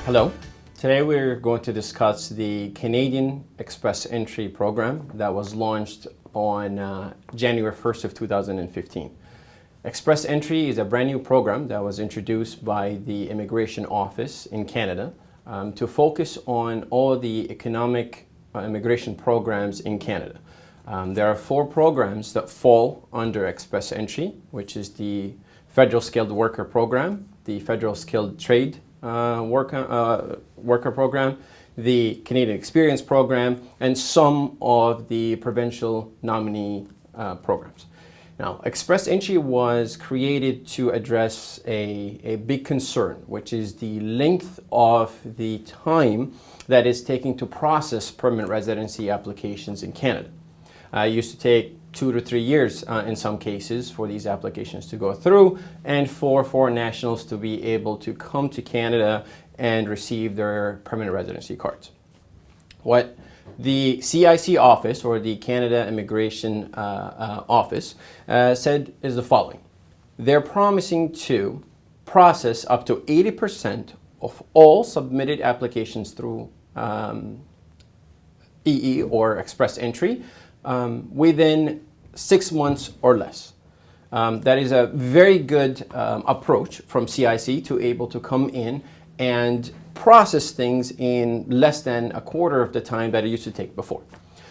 Hello. Today we're going to discuss the Canadian Express Entry program that was launched on January 1st of 2015. Express Entry is a brand new program that was introduced by the Immigration Office in Canada to focus on all the economic immigration programs in Canada. There are 4 programs that fall under Express Entry, which is the Federal Skilled Worker Program, the Federal Skilled Trade Worker Program, the Canadian Experience Program, and some of the provincial nominee programs. Now, Express Entry was created to address a big concern, which is the length of the time that is taking to process permanent residency applications in Canada. It used to take 2 to 3 years in some cases for these applications to go through and for foreign nationals to be able to come to Canada and receive their permanent residency cards. What the CIC office, or the Canada Immigration Office, said is the following. They're promising to process up to 80% of all submitted applications through EE or Express Entry within 6 months or less. That is a very good approach from CIC to able to come in and process things in less than a quarter of the time that it used to take before.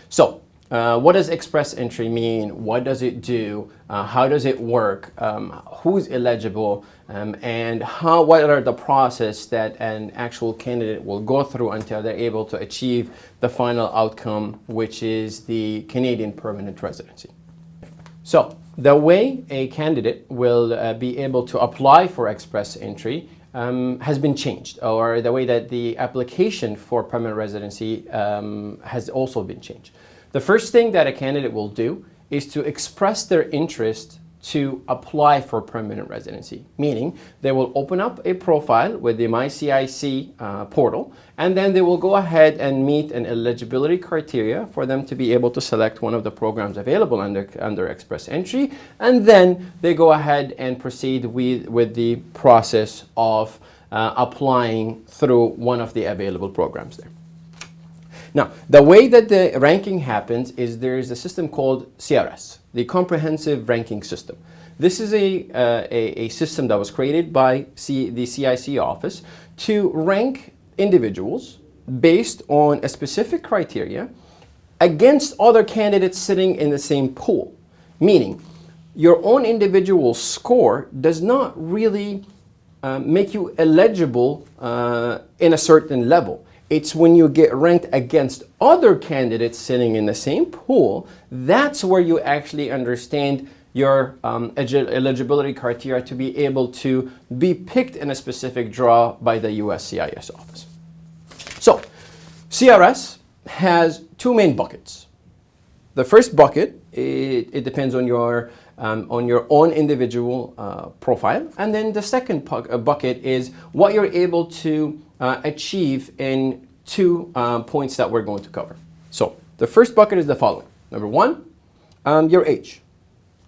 So what does Express Entry mean? What does it do? How does it work? Who's eligible? And what are the process that an actual candidate will go through until they're able to achieve the final outcome, which is the Canadian permanent residency. So the way a candidate will be able to apply for Express Entry has been changed, or the way that the application for permanent residency has also been changed. The first thing that a candidate will do is to express their interest to apply for permanent residency, meaning they will open up a profile with the MyCIC portal, and then they will go ahead and meet an eligibility criteria for them to be able to select one of the programs available under Express Entry, and then they go ahead and proceed with the process of applying through one of the available programs there. Now, the way that the ranking happens is there is a system called CRS, the Comprehensive Ranking System. This is a system that was created by the CIC office to rank individuals based on a specific criteria against other candidates sitting in the same pool. Meaning, your own individual score does not really make you eligible in a certain level. It's when you get ranked against other candidates sitting in the same pool, that's where you actually understand your eligibility criteria to be able to be picked in a specific draw by the USCIS office. So, CRS has 2 main buckets. The first bucket, it depends on your own individual profile, and then the second bucket is what you're able to achieve in 2 points that we're going to cover. So the first bucket is the following. Number 1, your age.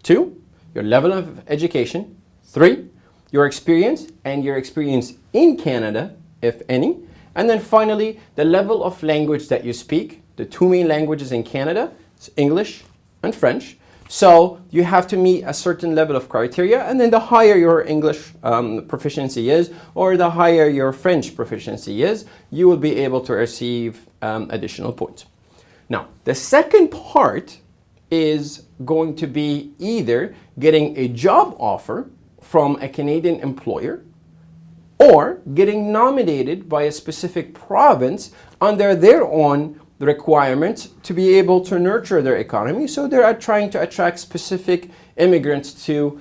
2, your level of education. 3, your experience and your experience in Canada, if any. And then finally, the level of language that you speak. The 2 main languages in Canada is English and French. So you have to meet a certain level of criteria, and then the higher your English proficiency is, or the higher your French proficiency is, you will be able to receive additional points. Now, the second part is going to be either getting a job offer from a Canadian employer or getting nominated by a specific province under their own requirements to be able to nurture their economy. So they are trying to attract specific immigrants to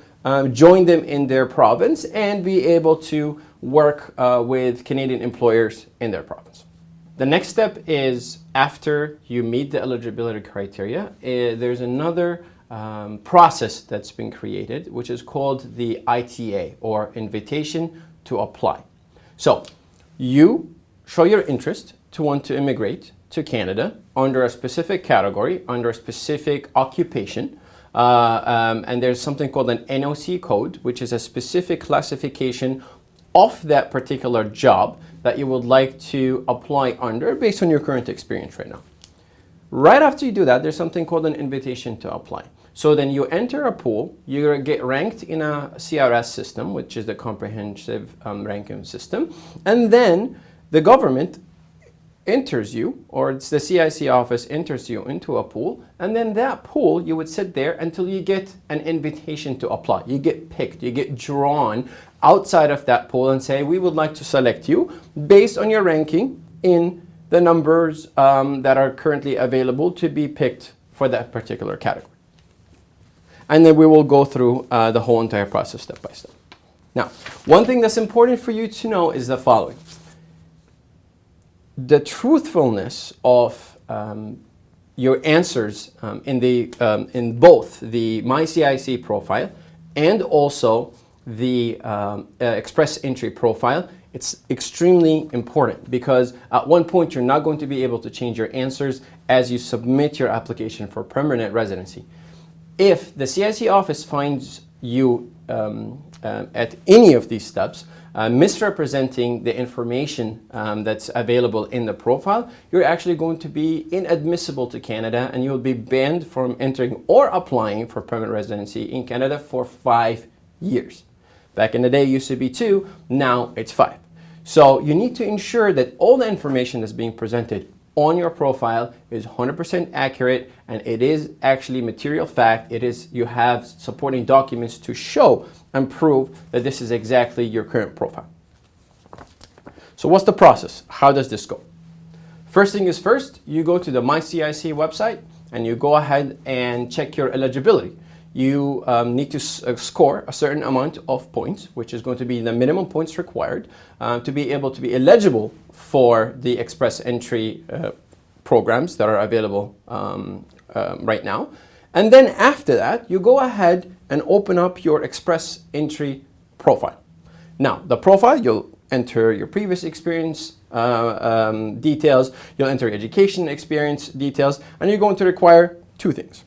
join them in their province and be able to work with Canadian employers in their province. The next step is, after you meet the eligibility criteria, there's another process that's been created, which is called the ITA, or Invitation to Apply. So you show your interest to want to immigrate to Canada under a specific category, under a specific occupation, and there's something called an NOC code, which is a specific classification of that particular job that you would like to apply under based on your current experience right now. Right after you do that, there's something called an invitation to apply. So then you enter a pool, you get ranked in a CRS system, which is the comprehensive ranking system, and then the government enters you, or it's the CIC office enters you into a pool, and then that pool, you would sit there until you get an invitation to apply. You get picked, you get drawn outside of that pool and say, we would like to select you based on your ranking in the numbers that are currently available to be picked for that particular category. And then we will go through the whole entire process step by step. Now, one thing that's important for you to know is the following. The truthfulness of your answers in both the MyCIC profile and also the Express Entry profile, it's extremely important, because at one point you're not going to be able to change your answers as you submit your application for permanent residency. If the CIC office finds you at any of these steps misrepresenting the information that's available in the profile, you're actually going to be inadmissible to Canada, and you'll be banned from entering or applying for permanent residency in Canada for 5 years. Back in the day, it used to be 2, now it's 5. So you need to ensure that all the information that's being presented on your profile is 100% accurate, and it is actually material fact. You have supporting documents to show and prove that this is exactly your current profile. So what's the process? How does this go? First thing is first, you go to the MyCIC website and you go ahead and check your eligibility. You need to score a certain amount of points, which is going to be the minimum points required to be able to be eligible for the Express Entry programs that are available right now. And then after that, you go ahead and open up your Express Entry profile. Now, the profile, you'll enter your previous experience details, you'll enter education experience details, and you're going to require 2 things.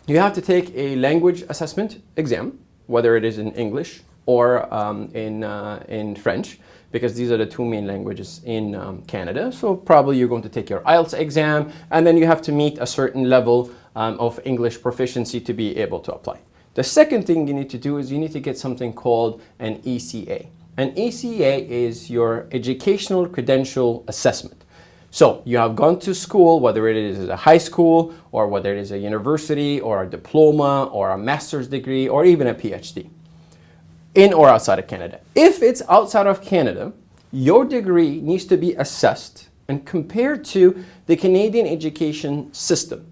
You have to take a language assessment exam, whether it is in English or in French, because these are the 2 main languages in Canada. So probably you're going to take your IELTS exam, and then you have to meet a certain level of English proficiency to be able to apply. The second thing you need to do is you need to get something called an ECA. An ECA is your Educational Credential Assessment. So you have gone to school, whether it is a high school or whether it is a university or a diploma or a master's degree or even a PhD, in or outside of Canada. If it's outside of Canada, your degree needs to be assessed and compared to the Canadian education system.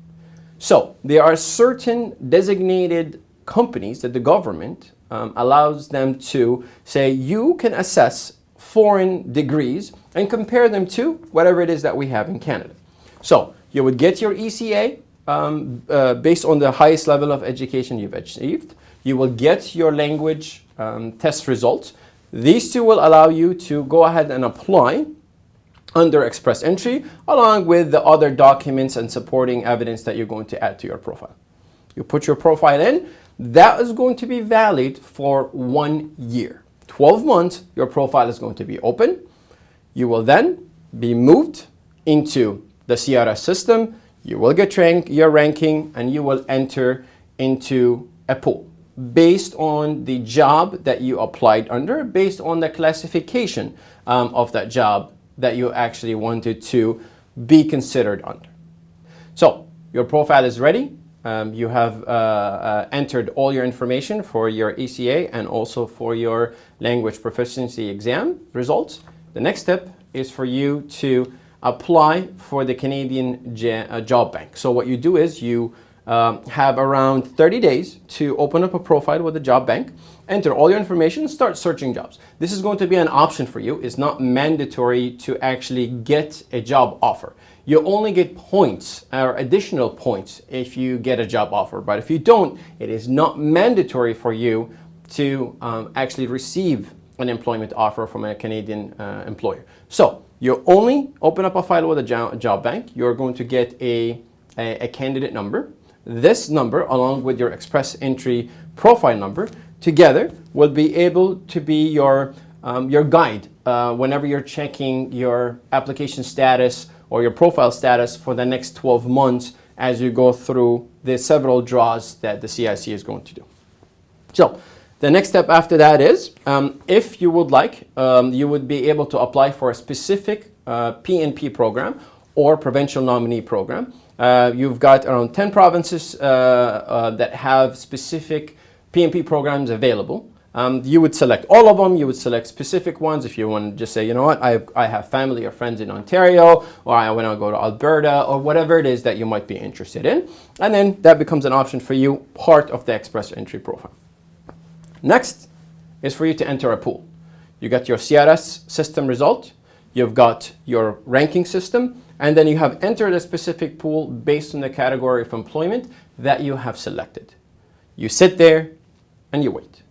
So there are certain designated companies that the government allows them to say you can assess foreign degrees and compare them to whatever it is that we have in Canada. So you would get your ECA based on the highest level of education you've achieved. You will get your language test results. These 2 will allow you to go ahead and apply under Express Entry, along with the other documents and supporting evidence that you're going to add to your profile. You put your profile in. That is going to be valid for 1 year. 12 months, your profile is going to be open. You will then be moved into the CRS system. You will get your ranking, and you will enter into a pool based on the job that you applied under, based on the classification of that job that you actually wanted to be considered under. So your profile is ready. You have entered all your information for your ECA and also for your language proficiency exam results. The next step is for you to apply for the Canadian Job Bank. So what you do is you have around 30 days to open up a profile with the Job Bank, enter all your information, start searching jobs. This is going to be an option for you. It's not mandatory to actually get a job offer. You only get points or additional points if you get a job offer. But if you don't, it is not mandatory for you to actually receive an employment offer from a Canadian employer. So you only open up a file with a job bank. You're going to get a candidate number. This number, along with your Express Entry profile number, together will be able to be your your guide whenever you're checking your application status or your profile status for the next 12 months as you go through the several draws that the CIC is going to do. So the next step after that is, if you would like, you would be able to apply for a specific PNP program or provincial nominee program. You've got around 10 provinces that have specific PNP programs available. You would select all of them. You would select specific ones if you want to just say, you know what, I have family or friends in Ontario, or I want to go to Alberta, or whatever it is that you might be interested in. And then that becomes an option for you, part of the express entry profile. Next is for you to enter a pool. You got your CRS system result, you've got your ranking system, and then you have entered a specific pool based on the category of employment that you have selected. You sit there and you wait.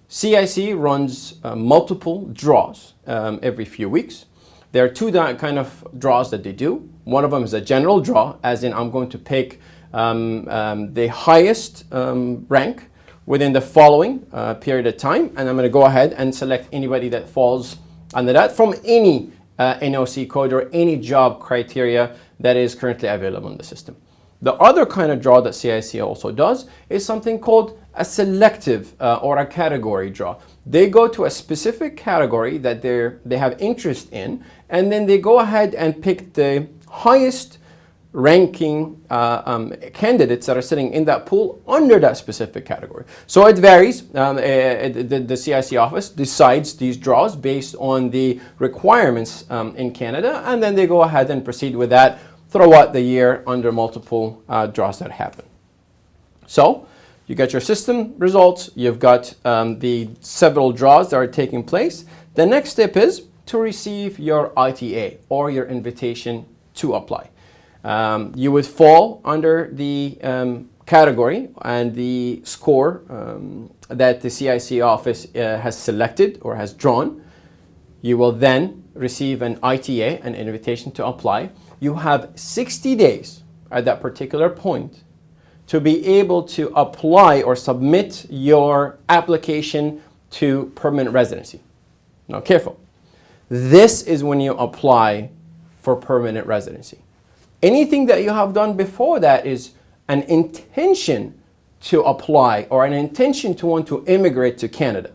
CIC runs multiple draws every few weeks. There are two kind of draws that they do. One of them is a general draw, as in I'm going to pick the highest rank within the following period of time, and I'm going to go ahead and select anybody that falls under that from any NOC code or any job criteria that is currently available in the system. The other kind of draw that CIC also does is something called a selective or a category draw. They go to a specific category that they have interest in, and then they go ahead and pick the highest ranking candidates that are sitting in that pool under that specific category. So it varies. The CIC office decides these draws based on the requirements in Canada, and then they go ahead and proceed with that throughout the year under multiple draws that happen. So you got your system results, you've got the several draws that are taking place. The next step is to receive your ITA, or your invitation to apply. You would fall under the category and the score that the CIC office has selected or has drawn. You will then receive an ITA, an invitation to apply. You have 60 days at that particular point to be able to apply or submit your application to permanent residency. Now, careful. This is when you apply for permanent residency. Anything that you have done before that is an intention to apply or an intention to want to immigrate to Canada.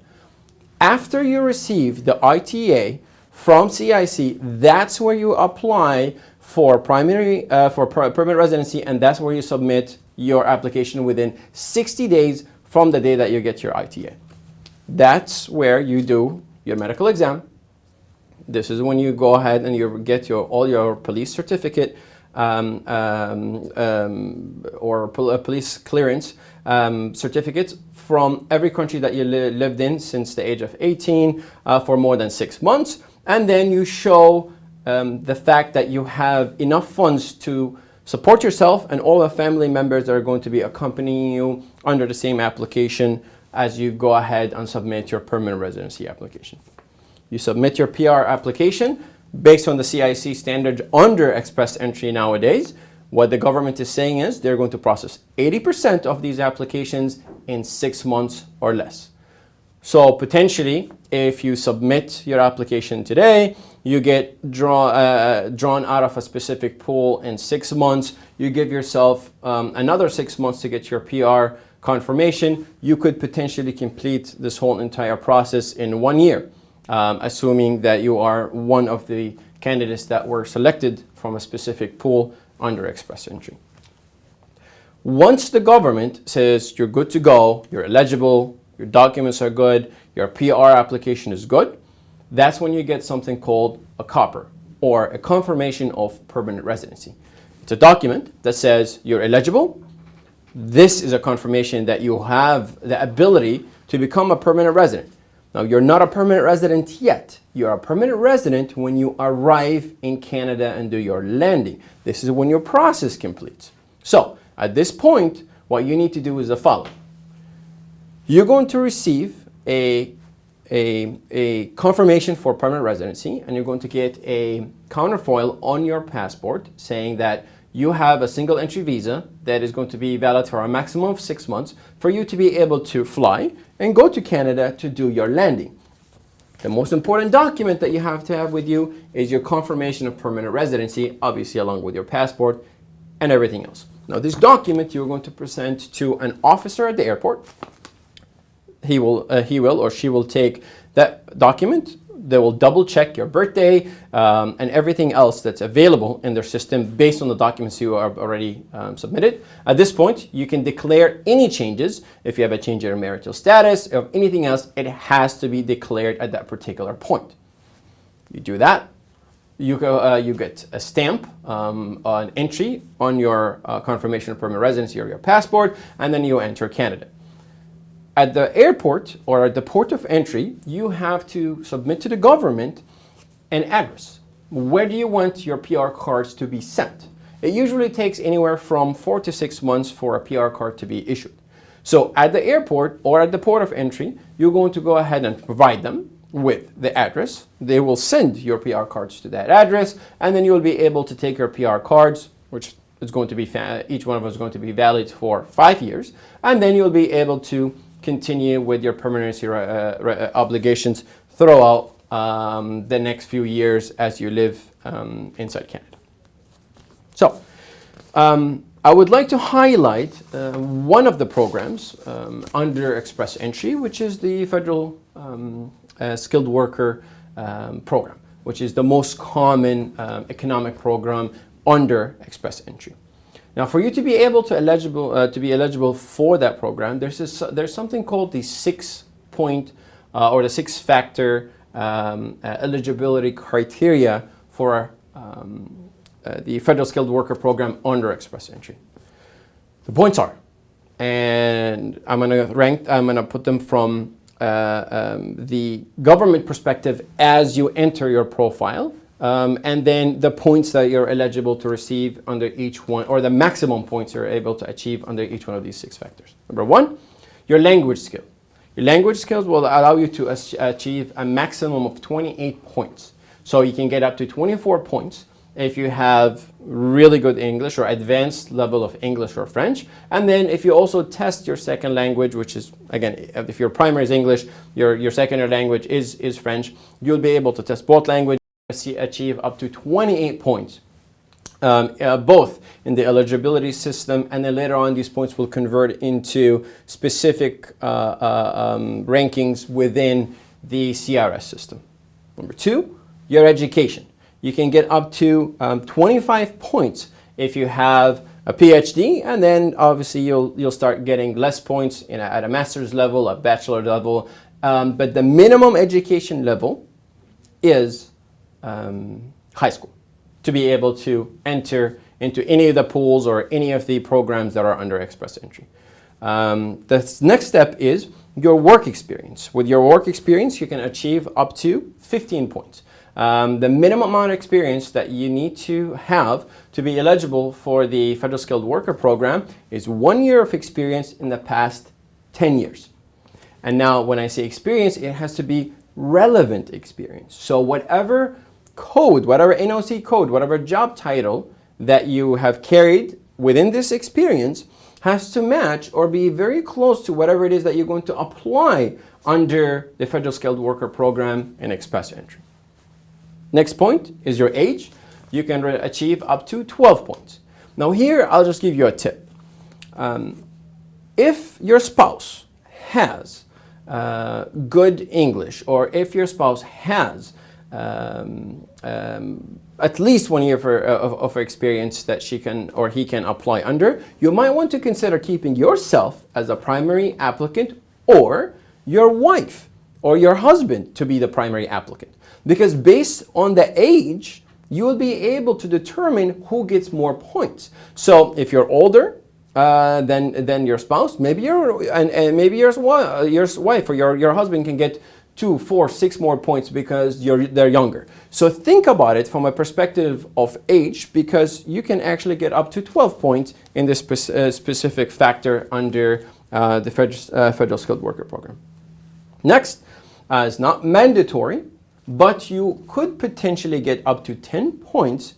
After you receive the ITA from CIC, that's where you apply for permanent residency, and that's where you submit your application within 60 days from the day that you get your ITA. That's where you do your medical exam. This is when you go ahead and you get all your police certificate or police clearance certificates from every country that you lived in since the age of 18 for more than 6 months. And then you show the fact that you have enough funds to support yourself and all the family members that are going to be accompanying you under the same application as you go ahead and submit your permanent residency application. You submit your PR application based on the CIC standard under express entry nowadays. What the government is saying is they're going to process 80% of these applications in 6 months or less. So potentially, if you submit your application today, you get drawn out of a specific pool in 6 months. You give yourself another 6 months to get your PR confirmation. You could potentially complete this whole entire process in 1 year, assuming that you are one of the candidates that were selected from a specific pool under express entry. Once the government says you're good to go, you're eligible, your documents are good, your PR application is good, that's when you get something called a COPR, or a confirmation of permanent residency. It's a document that says you're eligible. This is a confirmation that you have the ability to become a permanent resident. Now, you're not a permanent resident yet. You're a permanent resident when you arrive in Canada and do your landing. This is when your process completes. So, at this point, what you need to do is the following. You're going to receive a confirmation for permanent residency, and you're going to get a counterfoil on your passport saying that you have a single entry visa that is going to be valid for a maximum of 6 months for you to be able to fly and go to Canada to do your landing. The most important document that you have to have with you is your confirmation of permanent residency, obviously along with your passport and everything else. Now, this document you're going to present to an officer at the airport. He will or she will take that document. They will double check your birthday and everything else that's available in their system based on the documents you have already submitted. At this point, you can declare any changes. If you have a change in your marital status or anything else, it has to be declared at that particular point. You do that, you get a stamp, an entry on your confirmation of permanent residency or your passport, and then you enter Canada. At the airport or at the port of entry, you have to submit to the government an address. Where do you want your PR cards to be sent? It usually takes anywhere from 4 to 6 months for a PR card to be issued. So at the airport or at the port of entry, you're going to go ahead and provide them with the address. They will send your PR cards to that address, and then you'll be able to take your PR cards, which is going to be, each one of them is going to be valid for 5 years, and then you'll be able to continue with your permanency obligations throughout the next few years as you live inside Canada. So, I would like to highlight one of the programs under Express Entry, which is the Federal Skilled Worker Program, which is the most common economic program under Express Entry. Now, for you to be able to eligible for that program, there's something called the 6-point or the 6-factor eligibility criteria for the Federal Skilled Worker Program under Express Entry. The points are, and I'm gonna put them from the government perspective as you enter your profile. And then the points that you're eligible to receive under each one, or the maximum points you're able to achieve under each one of these 6 factors. Number 1, your language skill. Your language skills will allow you to achieve a maximum of 28 points. So you can get up to 24 points if you have really good English or advanced level of English or French. And then if you also test your second language, which is, again, if your primary is English, your secondary language is French, you'll be able to test both languages, achieve up to 28 points, both in the eligibility system, and then later on these points will convert into specific rankings within the CRS system. Number 2, your education. You can get up to 25 points if you have a PhD, and then obviously you'll start getting less points at a master's level, a bachelor level, but the minimum education level is high school to be able to enter into any of the pools or any of the programs that are under Express Entry. The next step is your work experience. With your work experience, you can achieve up to 15 points. The minimum amount of experience that you need to have to be eligible for the Federal Skilled Worker Program is 1 year of experience in the past 10 years. And now when I say experience, it has to be relevant experience. So whatever code, whatever NOC code, whatever job title that you have carried within this experience has to match or be very close to whatever it is that you're going to apply under the Federal Skilled Worker Program in Express Entry. Next point is your age. You can achieve up to 12 points. Now here, I'll just give you a tip. If your spouse has good English, or if your spouse has at least 1 year of experience that she can or he can apply under, you might want to consider keeping yourself as a primary applicant, or your wife or your husband to be the primary applicant. Because based on the age, you will be able to determine who gets more points. So if you're older than your spouse, maybe maybe your wife or your husband can get 2, 4, 6 more points because they're younger. So think about it from a perspective of age, because you can actually get up to 12 points in this specific factor under the Federal Skilled Worker Program. Next, it's not mandatory, but you could potentially get up to 10 points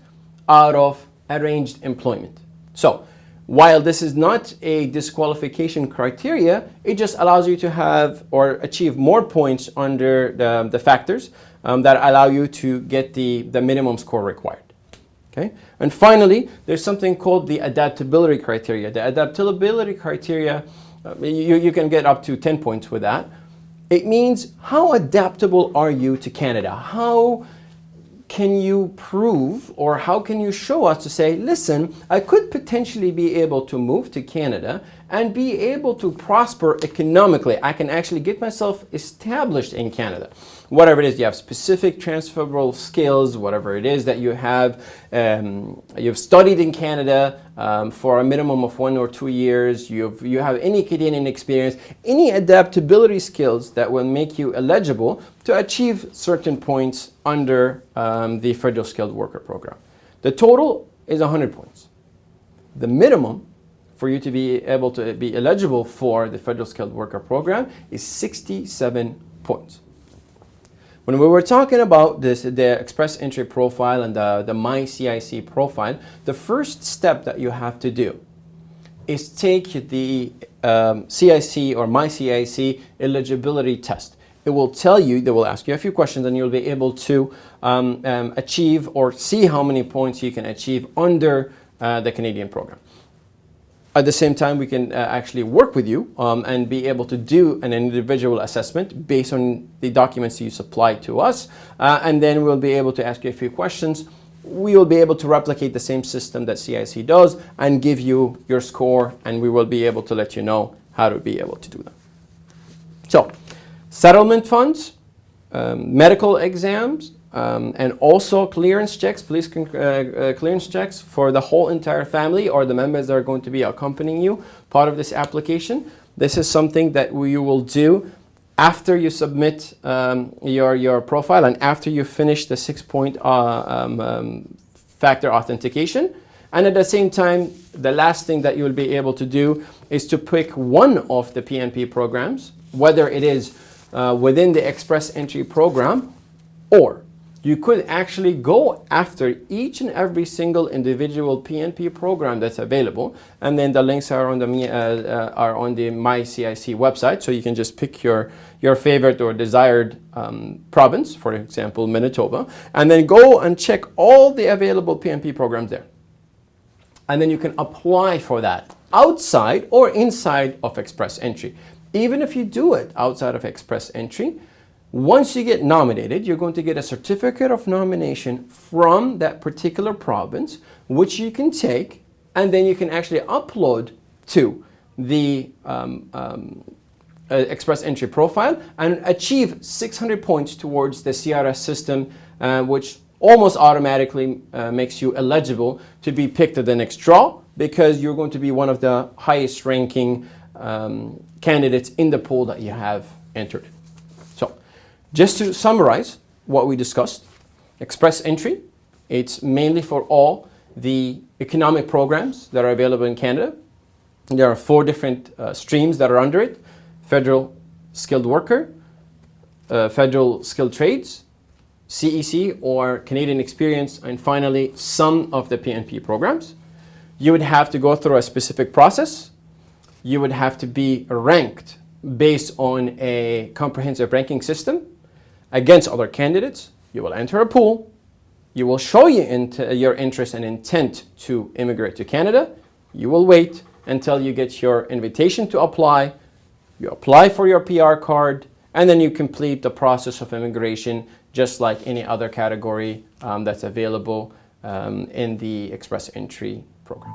out of arranged employment. So While this is not a disqualification criteria, it just allows you to have or achieve more points under the factors that allow you to get the minimum score required. Okay? And finally, there's something called the adaptability criteria. The adaptability criteria, you can get up to 10 points with that. It means how adaptable are you to Canada? How can you prove or how can you show us to say, listen, I could potentially be able to move to Canada and be able to prosper economically. I can actually get myself established in Canada. Whatever it is, you have specific transferable skills, whatever it is that you have, you've studied in Canada for a minimum of 1 or 2 years, you have any Canadian experience, any adaptability skills that will make you eligible to achieve certain points under the Federal Skilled Worker Program. The total is 100 points. The minimum for you to be able to be eligible for the Federal Skilled Worker Program is 67 points. When we were talking about this, the Express Entry profile and the MyCIC profile, the first step that you have to do is take the CIC or MyCIC eligibility test. It will tell you, they will ask you a few questions and you'll be able to achieve or see how many points you can achieve under the Canadian program. At the same time, we can actually work with you and be able to do an individual assessment based on the documents you supply to us. And then we'll be able to ask you a few questions. We will be able to replicate the same system that CIC does and give you your score, and we will be able to let you know how to be able to do that. So, settlement funds, medical exams, and also clearance checks, police clearance checks for the whole entire family or the members that are going to be accompanying you, part of this application. This is something that you will do after you submit your profile and after you finish the 6-point factor authentication. And at the same time, the last thing that you will be able to do is to pick one of the PNP programs, whether it is within the Express Entry program, or you could actually go after each and every single individual PNP program that's available, and then the links are on the MyCIC website, so you can just pick your favorite or desired province, for example, Manitoba, and then go and check all the available PNP programs there. And then you can apply for that outside or inside of Express Entry. Even if you do it outside of Express Entry, once you get nominated, you're going to get a certificate of nomination from that particular province, which you can take, and then you can actually upload to the Express Entry profile and achieve 600 points towards the CRS system, which almost automatically makes you eligible to be picked at the next draw, because you're going to be one of the highest ranking candidates in the pool that you have entered. So, just to summarize what we discussed, Express Entry, it's mainly for all the economic programs that are available in Canada. There are 4 different streams that are under it: Federal Skilled Worker, Federal Skilled Trades, CEC or Canadian Experience, and finally some of the PNP programs. You would have to go through a specific process. You would have to be ranked based on a comprehensive ranking system against other candidates. You will enter a pool. You will show your interest and intent to immigrate to Canada. You will wait until you get your invitation to apply. You apply for your PR card, and then you complete the process of immigration just like any other category that's available in the Express Entry program.